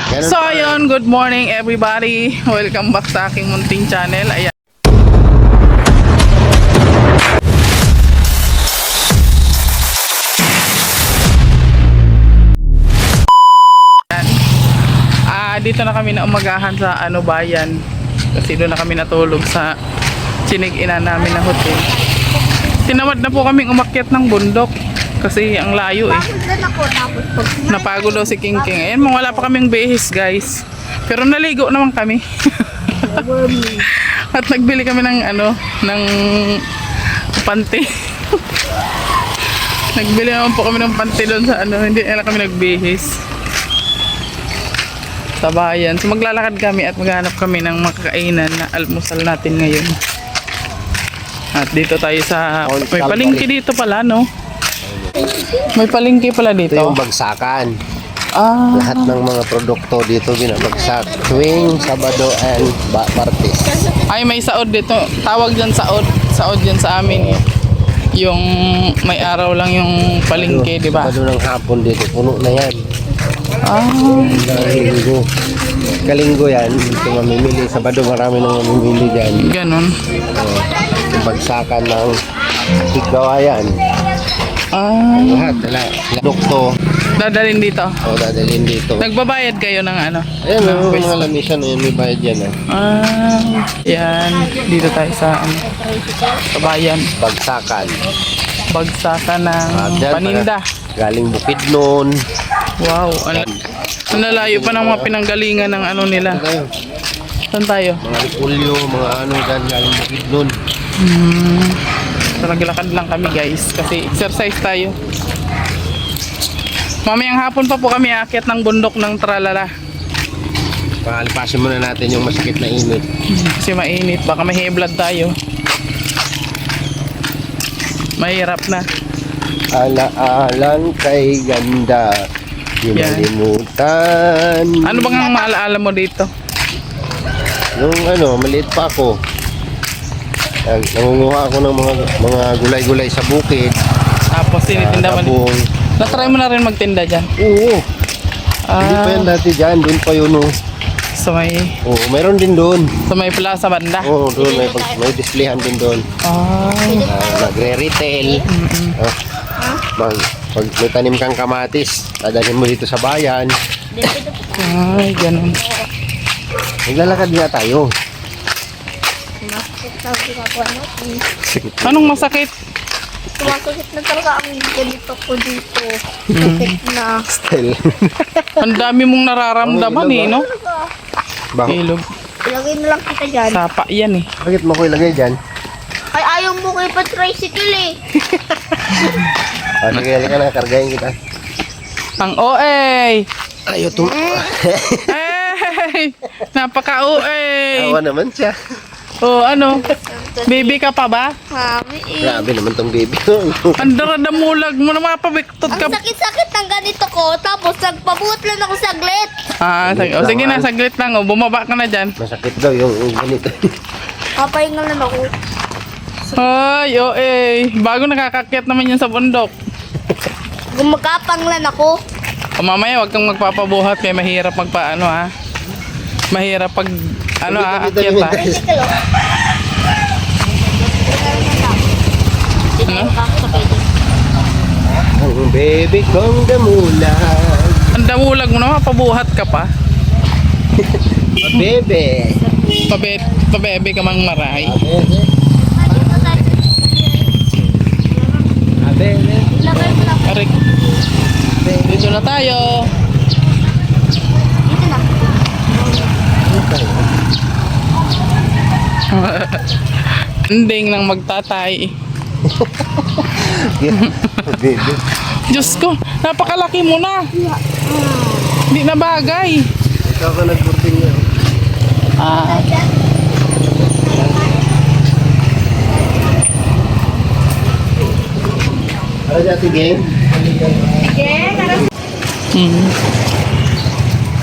So ayun, good morning everybody. Welcome back sa aking munting channel. Ayan. Dito na kami na umagahan sa bayan. Kasi doon na kami natulog sa chinig-ina namin na hotel. Tinamad na po kaming umakyat ng bundok. Kasi ang layo eh. Napagod daw si King King. Ayan, wala pa kaming behis guys. Pero naligo naman kami. At nagbili kami ng ng panty. Nagbili naman po kami ng panty doon sa hindi na kami nagbihis. Sa bayan. So maglalakad kami at maghanap kami ng makakainan na almusal natin ngayon. At dito tayo sa may palengke dito pala, no? May palengke pala dito. Ito yung bagsakan. Lahat ng mga produkto dito binabagsak tuwing Sabado and Martes. Ay, may saod dito. Tawag dyan saod. Saod dyan sa amin. Yung may araw lang yung palengke, di ba? Sabado ng hapon dito, puno na yan. Linggo. Kalinggo yan, dito mamimili. Sabado marami nang mamimili dyan. Ganon. Yung bagsakan ng Higgawayan. Lahat, produkto. Dadalhin dito. O, dadalhin dito. Nagbabayad kayo ng Ayan, may mga lamisan. Ayan, may bayad yan. Yan. Dito tayo sa bayan. Bagsakan. Bagsakan ng Dyan, paninda. Galing Bukidnon. Wow. Ang layo pa ng mga pinanggalingan ng nila. Tayo. Saan tayo? Mga repulyo, mga dyan, galing Bukidnon. So, naglakad lang kami guys. Kasi exercise tayo. Mamayang hapon pa po kami aakyat ng bundok ng Tralala. Pakalipasin muna natin yung masakit na init. Kasi mainit. Baka may high blood tayo. Mahirap na. Alaalan kay ganda. Hinalimutan. Ano bang ang maalaala mo dito? Nung maliit pa ako, nangunguha ako ng mga gulay-gulay sa bukid. Tapos tinitinda mo. Tabong. Na-try mo na rin magtinda dyan? Oo. Hindi pa yan dati dyan. Doon pa yun. So may... Oo, mayroon din doon. So may plaza banda? Oo, doon. May displayhan din doon. Nagre-retail. Pag may tanim kang kamatis, dadalhin mo dito sa bayan. Ay, ganun. Naglalakad nga tayo. Anong masakit? Sumasakit na talaga ang ganito ko dito. Sakit na. Style. Ang dami mong nararamdaman no? Bakit? Ilog. Ilagay na lang kita dyan. Sapa yan Bakit mo ko ilagay dyan? Ay, ayaw mo kayo pa tricycle eh. Sige, halika na, kargahin kita. Ang OA! Ayaw to. Hey! Napaka-OA! Awa naman siya. Baby ka pa ba? Mami eh. Grabe naman tong baby. Ang daradamulag mo na mapabiktot ka. Ang sakit-sakit ng ganito ko. Tapos nagpabuot lang ako saglit. Sige na, saglit lang. Bumaba ka na dyan. Masakit daw yung ganito. Papahingal na ako. Ay, OA! Bago nakakakyat naman yan sa bundok. Gumagapang lang ako. Mamaya, wag kang magpapabuhat kaya mahirap mahirap pag aakyat ha. Tricycle oh. Ang baby kong damulag. Ang damulag mo na, mapabuhat ka pa. Bebe. Pabebe ka mang maray. Bebe. Ilagay mo lang. Arik. Dito na tayo. Dito na. Ending ng magtatay. Bebe. Diyos ko, napakalaki mo na. Hindi na bagay. Ikaw ka nag-boarding niya. Ano dyan, sige?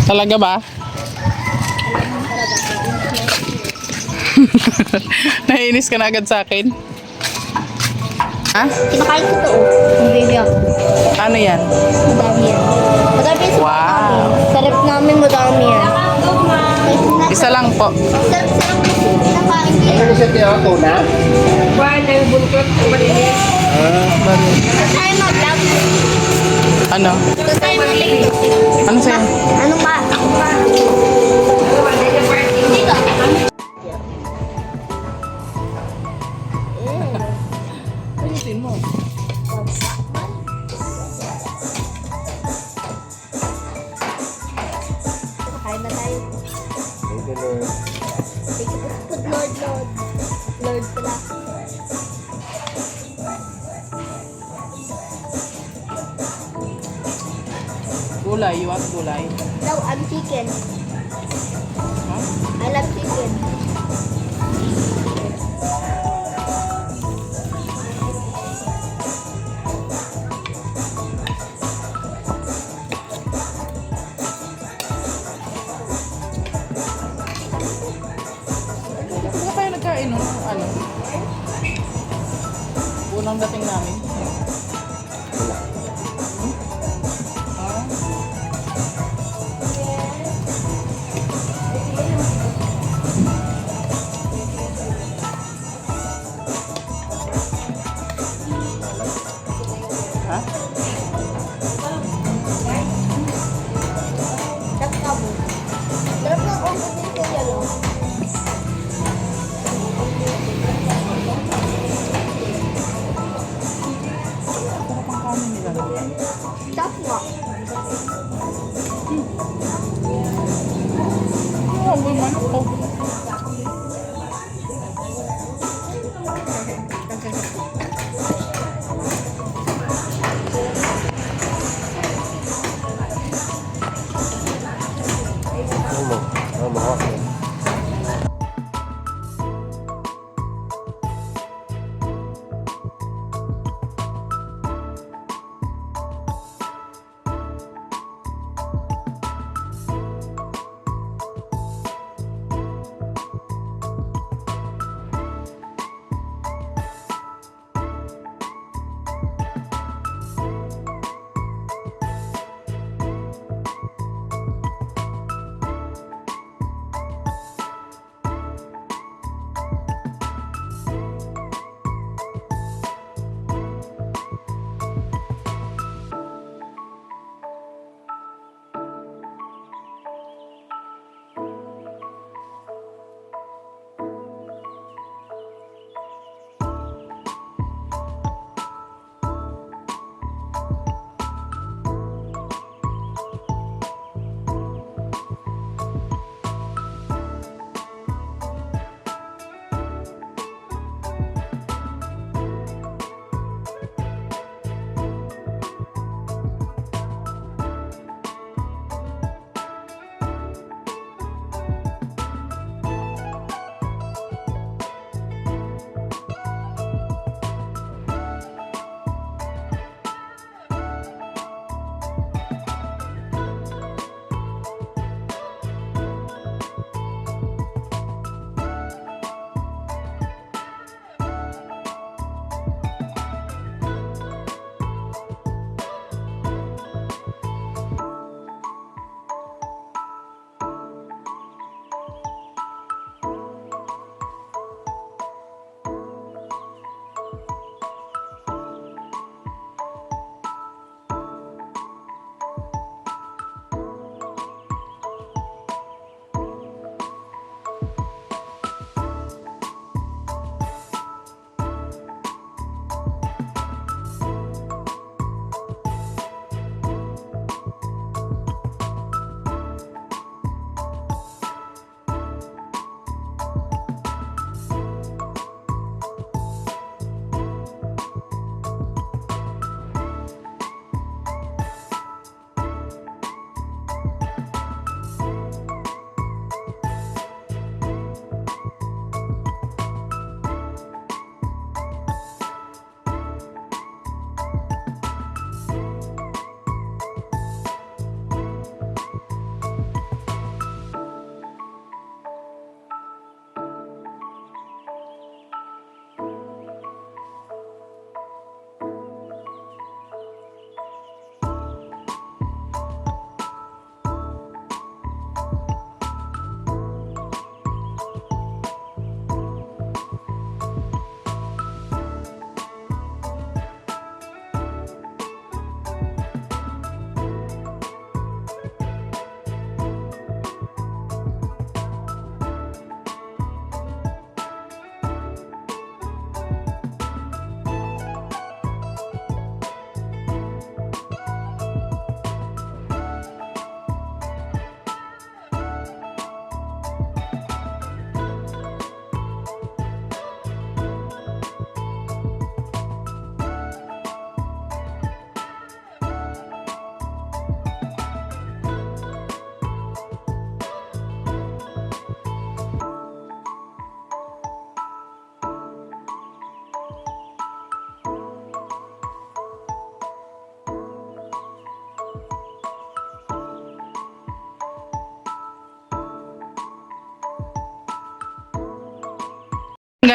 Talaga ba? Naiinis ka na agad sa akin? Ha? Kinakain ko to oh. Ang baby ako. Ano yan? Madami yan. Madami yan sa Wow. Sa Rep namin madami yan. Isa lang po. Sarap-sarap kasi pinakain niya. Ano siya tiyako na? Tayo mag-vlog. Ano? Tayo mag-vlog. Ano sa'yo? Ano ba? Dito. Ayusin mo. Kain na tayo. Thank you, Lord. Thank you for food, Lord, Lord. Lord pala. Gulay, you want gulay? No, I'm chicken. Huh? I love chicken. Hindi ba tayo nagkain no? Ano? Unang dating namin. Ah, ha? Sarap ka mo. Sarap ng ongo din ko yan, oh. Sarap ang kanin nila. Sarap nga. Oo, may manok po. Ano mo? Ano mo? Okay.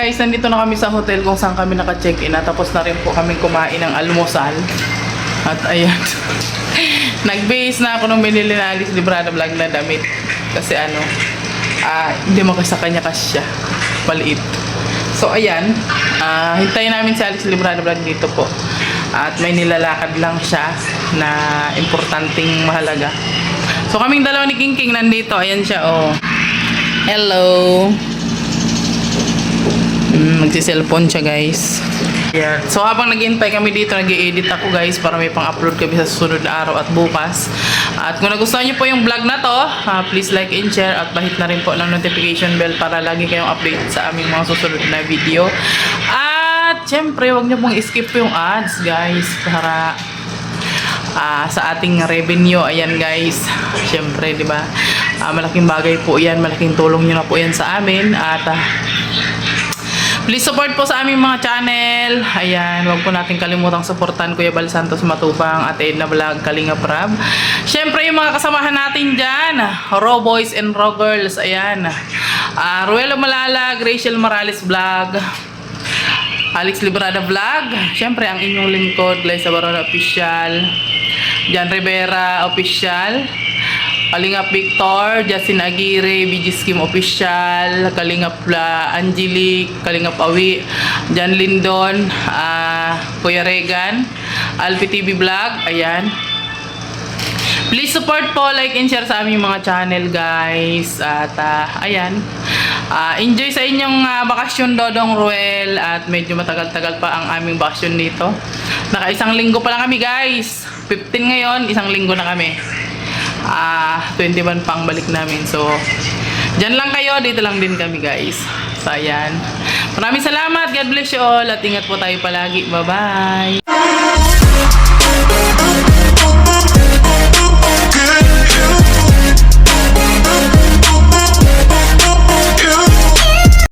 guys, nandito na kami sa hotel kung saan kami naka-check-in. At tapos na rin po kami kumain ng almusal. At ayan. Nag-base na ako nung binili na Alice Librada Vlog na damit. Kasi hindi mo kasi sa kanya kasya. Maliit. So ayan. Hintayin namin si Alice Librada Vlog dito po. At may nilalakad lang siya na importanteng mahalaga. So kaming dalawa ni King King nandito. Ayan siya, oh. Hello. Magsi-cellphone siya, guys. Yeah. So habang nag-iintay kami dito, nag-i-edit ako, guys, para may pang-upload kami sa susunod na araw at bukas. At kung nagustuhan niyo po yung vlog na to, please like and share at bahit na rin po ng notification bell para lagi kayong update sa aming mga susunod na video. At syempre, wag niyo pong skip yung ads, guys, para sa ating revenue. Ayan, guys. Syempre, di ba? Malaking bagay po yan. Malaking tulong nyo na po yan sa amin. At please support po sa aming mga channel. Ayan, huwag po natin kalimutang supportan Kuya Bal Santos Matubang at Edna Vlog, Kalinga Prab. Syempre, yung mga kasamahan natin dyan, Raw Boys and Raw Girls. Ayan. Ruelo Malalag, Rachel Morales Vlog, Alex Librada Vlog. Syempre, ang inyong lingkod, Glyza Barona Official, Jan Rivera Official, Kalingap Victor, Justin Aguirre, BG Scheme Official, Kalingap Angelique, Kalingap Awi, Jan Lindon, Kuya Regan, Alpi TV Vlog. Ayan. Please support po, like and share sa aming mga channel, guys. At ayan. Enjoy sa inyong bakasyon, Dodong Ruel. At medyo matagal-tagal pa ang aming bakasyon dito. Naka-isang linggo pa lang kami, guys. 15 ngayon, isang linggo na kami. 21 pang balik namin. So, dyan lang kayo. Dito lang din kami, guys. So, ayan. Maraming salamat. God bless you all. At ingat po tayo palagi. Bye-bye.